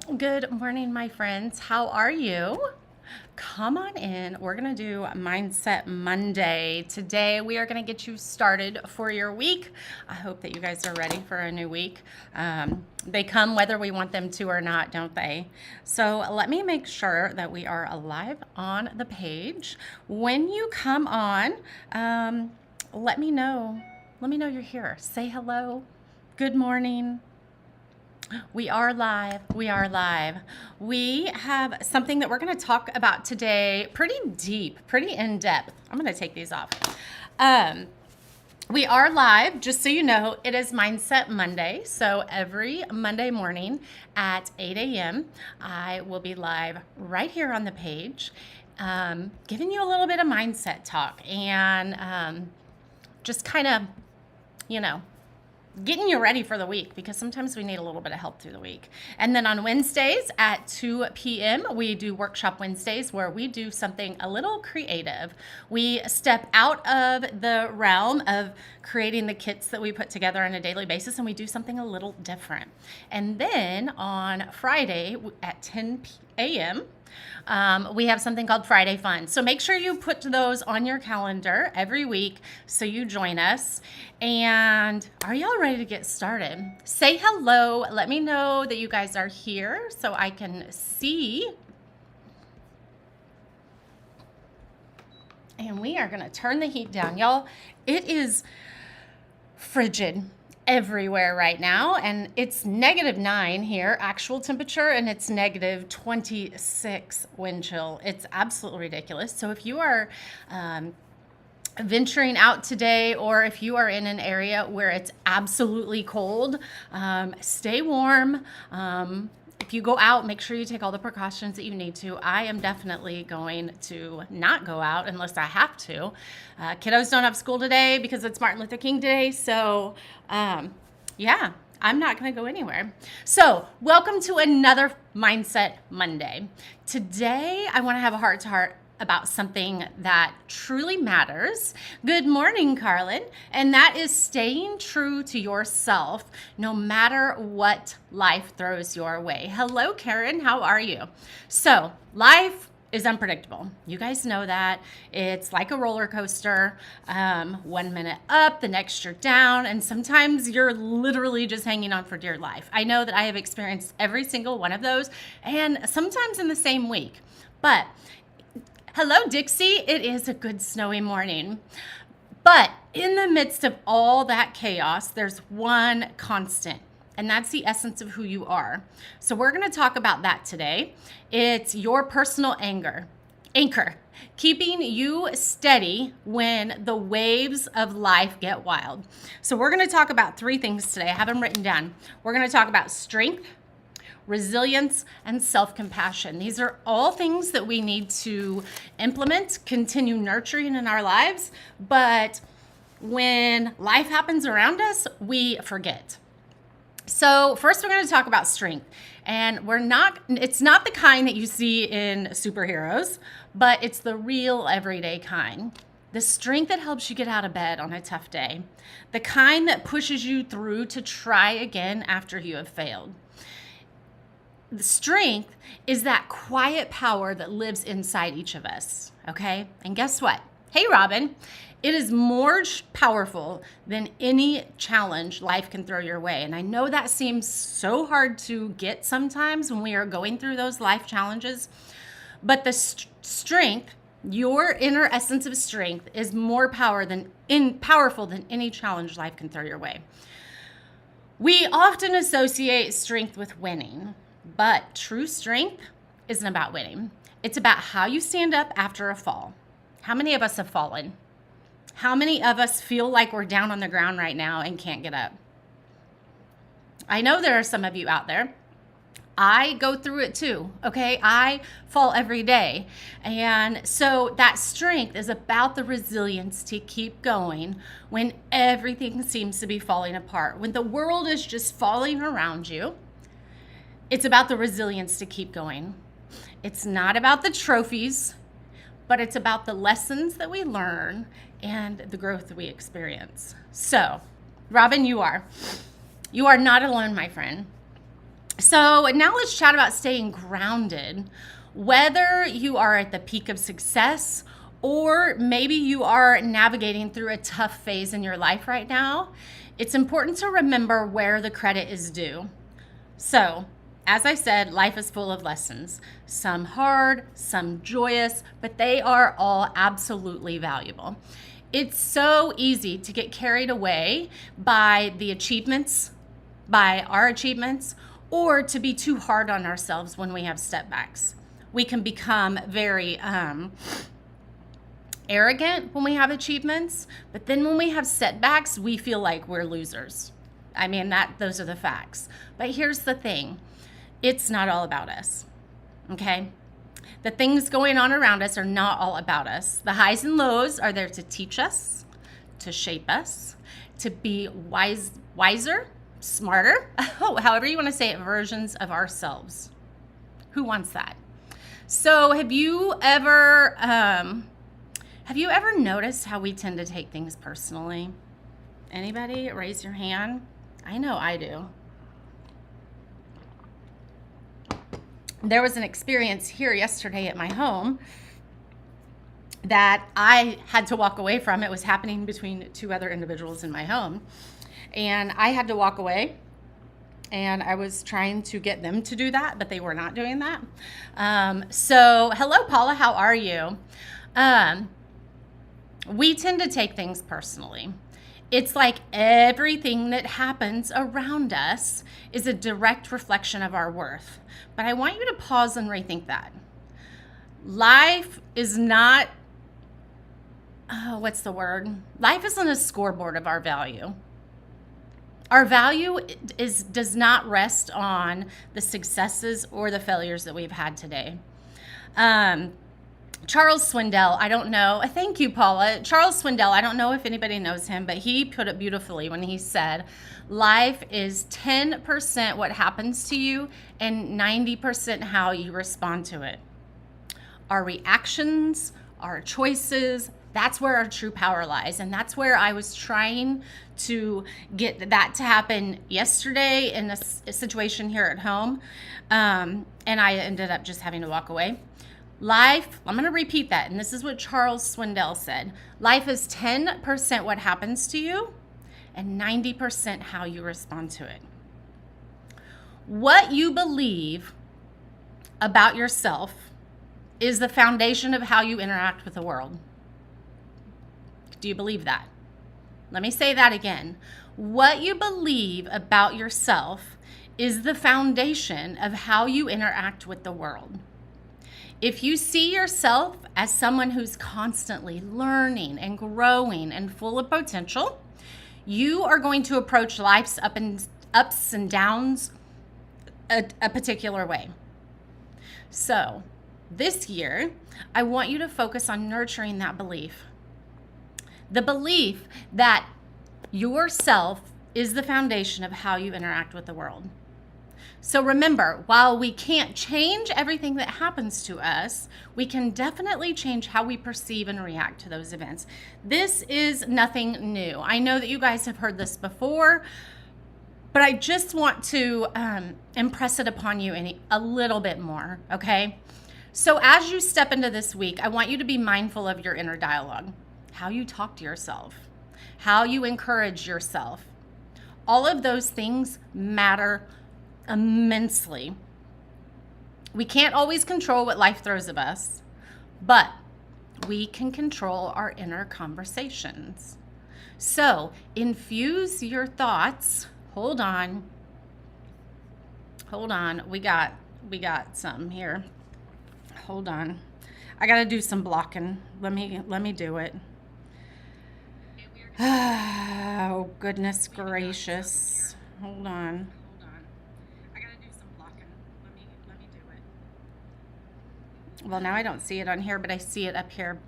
Good morning, my friends. How are you? Come on in. We're going to do Mindset Monday. Today, we are going to get you started for your week. I hope that you guys are ready for a new week. They come whether we want them to or not, don't they? So let me make sure that we are live on the page. When you come on, let me know. Let me know you're here. Say hello. Good morning. We are live. We are live. We have something that we're going to talk about today, pretty deep, pretty in depth. I'm going to take these off. We are live, just so you know, it is Mindset Monday. So every Monday morning at 8 a.m., I will be live right here on the page, giving you a little bit of mindset talk and just kind of, you know, getting you ready for the week, because sometimes we need a little bit of help through the week. And then on Wednesdays at 2 p.m., we do Workshop Wednesdays, where we do something a little creative. We step out of the realm of creating the kits that we put together on a daily basis, and we do something a little different. And then on Friday at 10 a.m., we have something called Friday Fun. So make sure you put those on your calendar every week so you join us. And are y'all ready to get started? Say hello. Let me know that you guys are here so I can see. And we are going to turn the heat down. Y'all, it is frigid everywhere right now, and it's -9 here, actual temperature, and it's -26 wind chill. It's absolutely ridiculous. So if you are venturing out today, or if you are in an area where it's absolutely cold, stay warm. If you go out, make sure you take all the precautions that you need to. I am definitely going to not go out unless I have to. Kiddos don't have school today because it's Martin Luther King Day. So, yeah, I'm not going to go anywhere. So, welcome to another Mindset Monday. Today, I want to have a heart-to-heart about something that truly matters. Good morning, Carlin. And that is staying true to yourself no matter what life throws your way. Hello, Karen. How are you? So, life is unpredictable. You guys know that. It's like a roller coaster. 1 minute up, the next you're down, and sometimes you're literally just hanging on for dear life. I know that I have experienced every single one of those, and sometimes in the same week. But hello, Dixie. It is a good snowy morning. But in the midst of all that chaos, there's one constant, and that's the essence of who you are. So we're going to talk about that today. It's your personal anchor, keeping you steady when the waves of life get wild. So we're going to talk about 3 things today. I have them written down. We're going to talk about strength, resilience, and self-compassion. These are all things that we need to implement, continue nurturing in our lives. But when life happens around us, we forget. So first, we're going to talk about strength. And it's not the kind that you see in superheroes, but it's the real everyday kind. The strength that helps you get out of bed on a tough day. The kind that pushes you through to try again after you have failed. The strength is that quiet power that lives inside each of us, okay? And guess what? Hey, Robin, it is more powerful than any challenge life can throw your way. And I know that seems so hard to get sometimes when we are going through those life challenges, but the strength, your inner essence of strength, is more powerful than any challenge life can throw your way. We often associate strength with winning. But true strength isn't about winning. It's about how you stand up after a fall. How many of us have fallen? How many of us feel like we're down on the ground right now and can't get up? I know there are some of you out there. I go through it too, okay? I fall every day. And so that strength is about the resilience to keep going when everything seems to be falling apart. When the world is just falling around you, it's about the resilience to keep going. It's not about the trophies, but it's about the lessons that we learn and the growth that we experience. So, Robin, you are not alone, my friend. So now let's chat about staying grounded. Whether you are at the peak of success or maybe you are navigating through a tough phase in your life right now, it's important to remember where the credit is due. So, as I said, life is full of lessons, some hard, some joyous, but they are all absolutely valuable. It's so easy to get carried away by the achievements, by our achievements, or to be too hard on ourselves when we have setbacks. We can become very arrogant when we have achievements, but then when we have setbacks, we feel like we're losers. I mean, those are the facts. But here's the thing. It's not all about us. Okay? The things going on around us are not all about us. The highs and lows are there to teach us, to shape us, to be wiser, smarter, however you want to say it, versions of ourselves. Who wants that? So have you ever noticed how we tend to take things personally? Anybody? Raise your hand. I know I do. There was an experience here yesterday at my home that I had to walk away from. It was happening between two other individuals in my home. And I had to walk away. And I was trying to get them to do that, but they were not doing that. So hello, Paula. How are you? We tend to take things personally. It's like everything that happens around us is a direct reflection of our worth. But I want you to pause and rethink that. Life is not, what's the word? Life isn't a scoreboard of our value. Our value does not rest on the successes or the failures that we've had today. Charles Swindoll, I don't know. Thank you, Paula. Charles Swindoll, I don't know if anybody knows him, but he put it beautifully when he said, life is 10% what happens to you and 90% how you respond to it. Our reactions, our choices, that's where our true power lies. And that's where I was trying to get that to happen yesterday in a situation here at home. And I ended up just having to walk away. Life, I'm going to repeat that. And this is what Charles Swindoll said. Life is 10% what happens to you and 90% how you respond to it. What you believe about yourself is the foundation of how you interact with the world. Do you believe that? Let me say that again. What you believe about yourself is the foundation of how you interact with the world. If you see yourself as someone who's constantly learning and growing and full of potential, you are going to approach life's ups and downs a particular way. So this year, I want you to focus on nurturing that belief. The belief that yourself is the foundation of how you interact with the world. So remember, while we can't change everything that happens to us, we can definitely change how we perceive and react to those events. This is nothing new. I know that you guys have heard this before, but I just want to impress it upon you a little bit more, okay? So as you step into this week, I want you to be mindful of your inner dialogue, how you talk to yourself, how you encourage yourself. All of those things matter immensely. We can't always control what life throws at us, but we can control our inner conversations. So infuse your thoughts. Hold on. We got some here. Hold on. I got to do some blocking. Let me do it. Oh, goodness gracious. Hold on. I got to do some blocking. Let me do it. Well, now I don't see it on here, but I see it up here.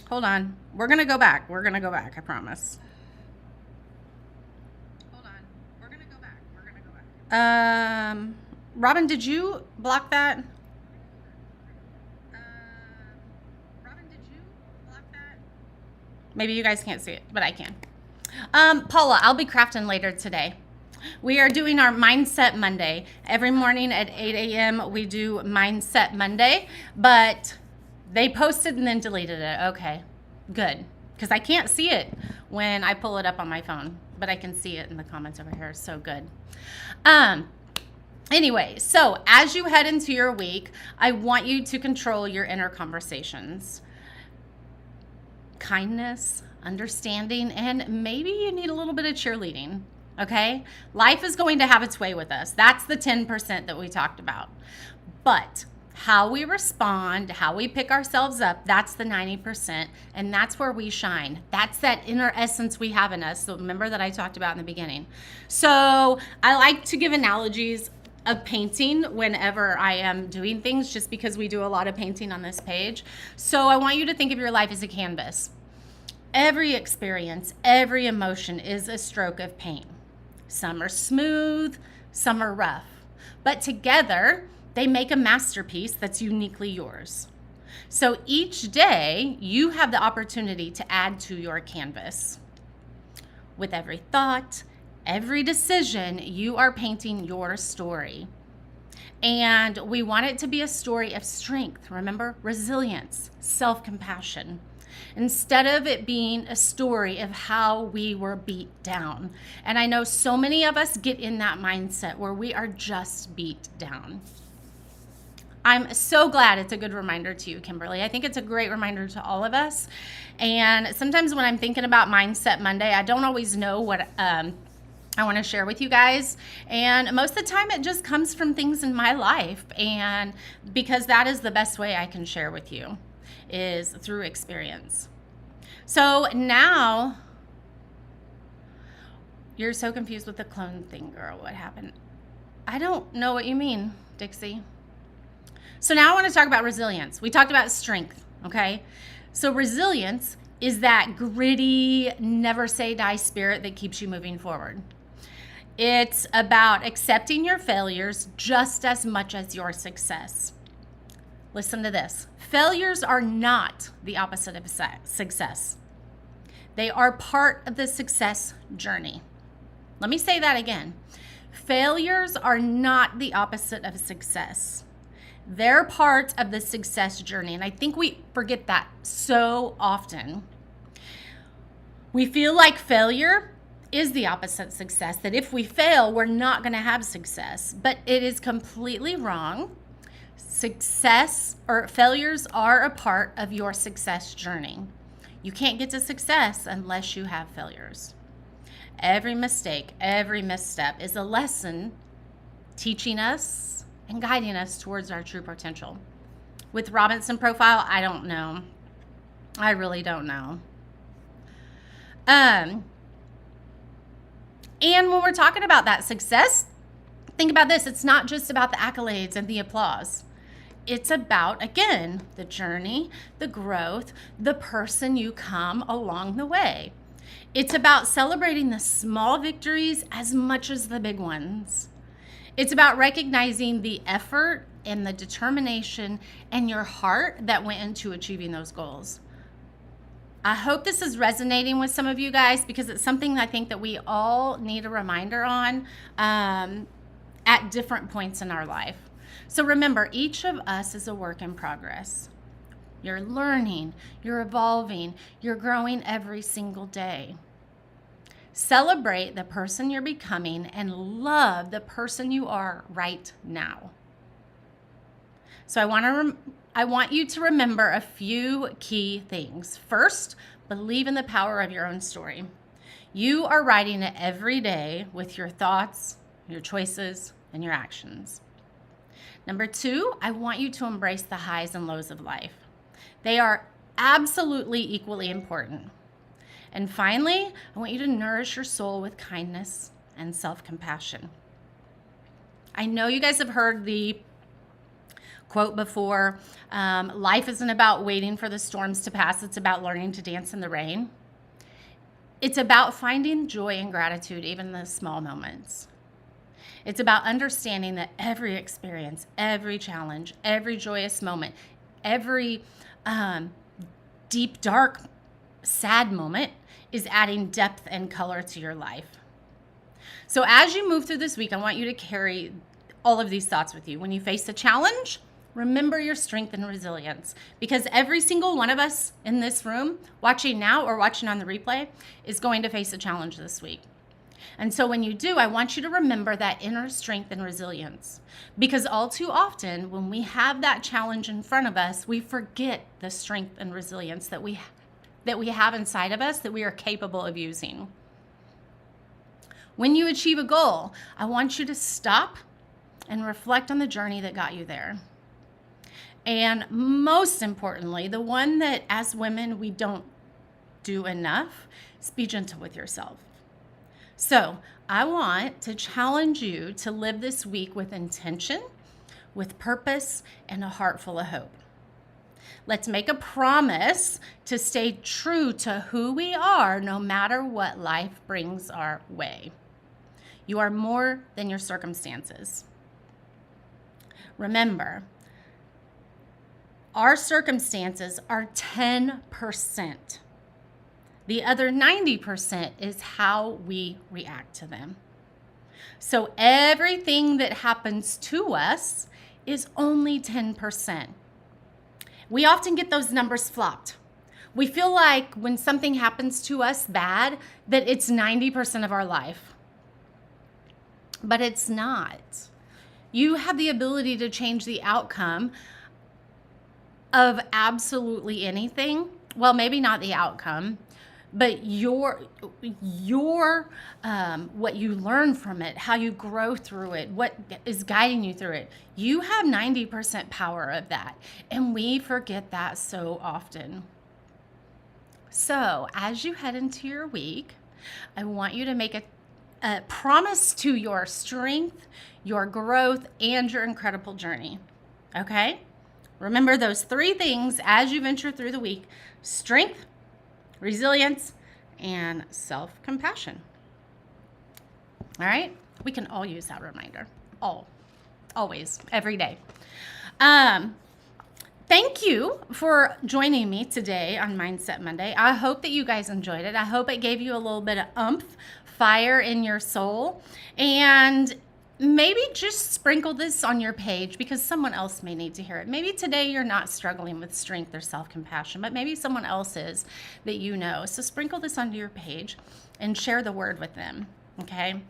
Hold on. We're going to go back. I promise. Hold on. We're going to go back. Robin, did you block that? Maybe you guys can't see it, but I can. Paula, I'll be crafting later today. We are doing our Mindset Monday. Every morning at 8 a.m. we do Mindset Monday, but they posted and then deleted it. Okay, good. Because I can't see it when I pull it up on my phone, but I can see it in the comments over here. So good. Anyway, so as you head into your week, I want you to control your inner conversations. Kindness, understanding, and maybe you need a little bit of cheerleading. Okay? Life is going to have its way with us. That's the 10% that we talked about. But how we respond, how we pick ourselves up, that's the 90%. And that's where we shine. That's that inner essence we have in us. So remember that I talked about in the beginning. So I like to give analogies of painting whenever I am doing things, just because we do a lot of painting on this page. So I want you to think of your life as a canvas. Every experience, every emotion is a stroke of paint. Some are smooth, some are rough, but together they make a masterpiece that's uniquely yours. So each day you have the opportunity to add to your canvas. With every thought, every decision, you are painting your story. And we want it to be a story of strength. Remember, resilience, self-compassion. Instead of it being a story of how we were beat down. And I know so many of us get in that mindset where we are just beat down. I'm so glad it's a good reminder to you, Kimberly. I think it's a great reminder to all of us. And sometimes when I'm thinking about Mindset Monday, I don't always know what I want to share with you guys. And most of the time it just comes from things in my life. And because that is the best way I can share with you, is through experience. So now you're so confused with the clone thing, girl. What happened? I don't know what you mean, Dixie. So now I want to talk about resilience. We talked about strength, okay? So resilience is that gritty, never say die spirit that keeps you moving forward. It's about accepting your failures just as much as your success. Listen to this. Failures are not the opposite of success. They are part of the success journey. Let me say that again. Failures are not the opposite of success. They're part of the success journey. And I think we forget that so often. We feel like failure is the opposite of success, that if we fail, we're not going to have success. But it is completely wrong. Success or failures are a part of your success journey. You can't get to success unless you have failures. Every mistake, every misstep is a lesson teaching us and guiding us towards our true potential. With Robinson Profile, I don't know. I really don't know. And when we're talking about that success, think about this. It's not just about the accolades and the applause. It's about, again, the journey, the growth, the person you come along the way. It's about celebrating the small victories as much as the big ones. It's about recognizing the effort and the determination and your heart that went into achieving those goals. I hope this is resonating with some of you guys, because it's something I think that we all need a reminder on at different points in our life. So remember, each of us is a work in progress. You're learning, you're evolving, you're growing every single day. Celebrate the person you're becoming and love the person you are right now. So I want you to remember a few key things. First, believe in the power of your own story. You are writing it every day with your thoughts, your choices, and your actions. Number two, I want you to embrace the highs and lows of life. They are absolutely equally important. And finally, I want you to nourish your soul with kindness and self-compassion. I know you guys have heard the quote before, life isn't about waiting for the storms to pass, it's about learning to dance in the rain. It's about finding joy and gratitude even in the small moments. It's about understanding that every experience, every challenge, every joyous moment, every deep, dark sad moment is adding depth and color to your life. So as you move through this week, I want you to carry all of these thoughts with you. When you face a challenge, remember your strength and resilience, because every single one of us in this room, watching now or watching on the replay, is going to face a challenge this week. And so when you do, I want you to remember that inner strength and resilience, because all too often when we have that challenge in front of us, we forget the strength and resilience that we have inside of us that we are capable of using. When you achieve a goal, I want you to stop and reflect on the journey that got you there. And most importantly, the one that as women we don't do enough is be gentle with yourself. So I want to challenge you to live this week with intention, with purpose, and a heart full of hope. Let's make a promise to stay true to who we are no matter what life brings our way. You are more than your circumstances. Remember, our circumstances are 10%. The other 90% is how we react to them. So everything that happens to us is only 10%. We often get those numbers flopped. We feel like when something happens to us bad, that it's 90% of our life. But it's not. You have the ability to change the outcome of absolutely anything. Well, maybe not the outcome, but your what you learn from it, how you grow through it, what is guiding you through it. You have 90% power of that, and we forget that so often. So as you head into your week, I want you to make a promise to your strength, your growth, and your incredible journey. Okay? Remember those three things as you venture through the week: strength, resilience, and self-compassion. All right? We can all use that reminder. Always, every day. Thank you for joining me today on Mindset Monday. I hope that you guys enjoyed it. I hope it gave you a little bit of fire in your soul. And maybe just sprinkle this on your page because someone else may need to hear it. Maybe today you're not struggling with strength or self-compassion, but maybe someone else is that you know. So sprinkle this onto your page and share the word with them, okay?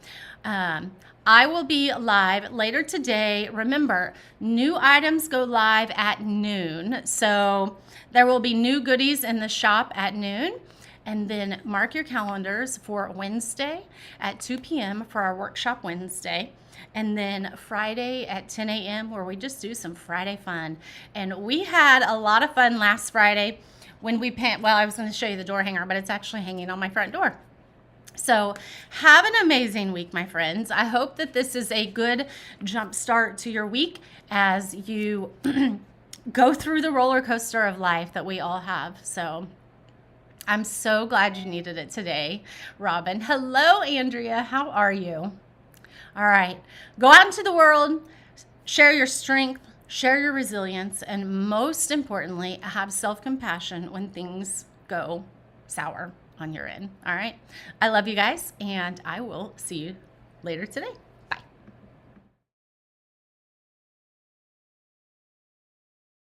I will be live later today. Remember, new items go live at noon. So there will be new goodies in the shop at noon. And then mark your calendars for Wednesday at 2 p.m. for our workshop Wednesday. And then Friday at 10 a.m. where we just do some Friday fun. And we had a lot of fun last Friday when we I was going to show you the door hanger, but it's actually hanging on my front door. So have an amazing week, my friends. I hope that this is a good jump start to your week as you go through the roller coaster of life that we all have. So I'm so glad you needed it today, Robin. Hello, Andrea. How are you? All right. Go out into the world, share your strength, share your resilience, and most importantly, have self-compassion when things go sour on your end. All right. I love you guys, and I will see you later today.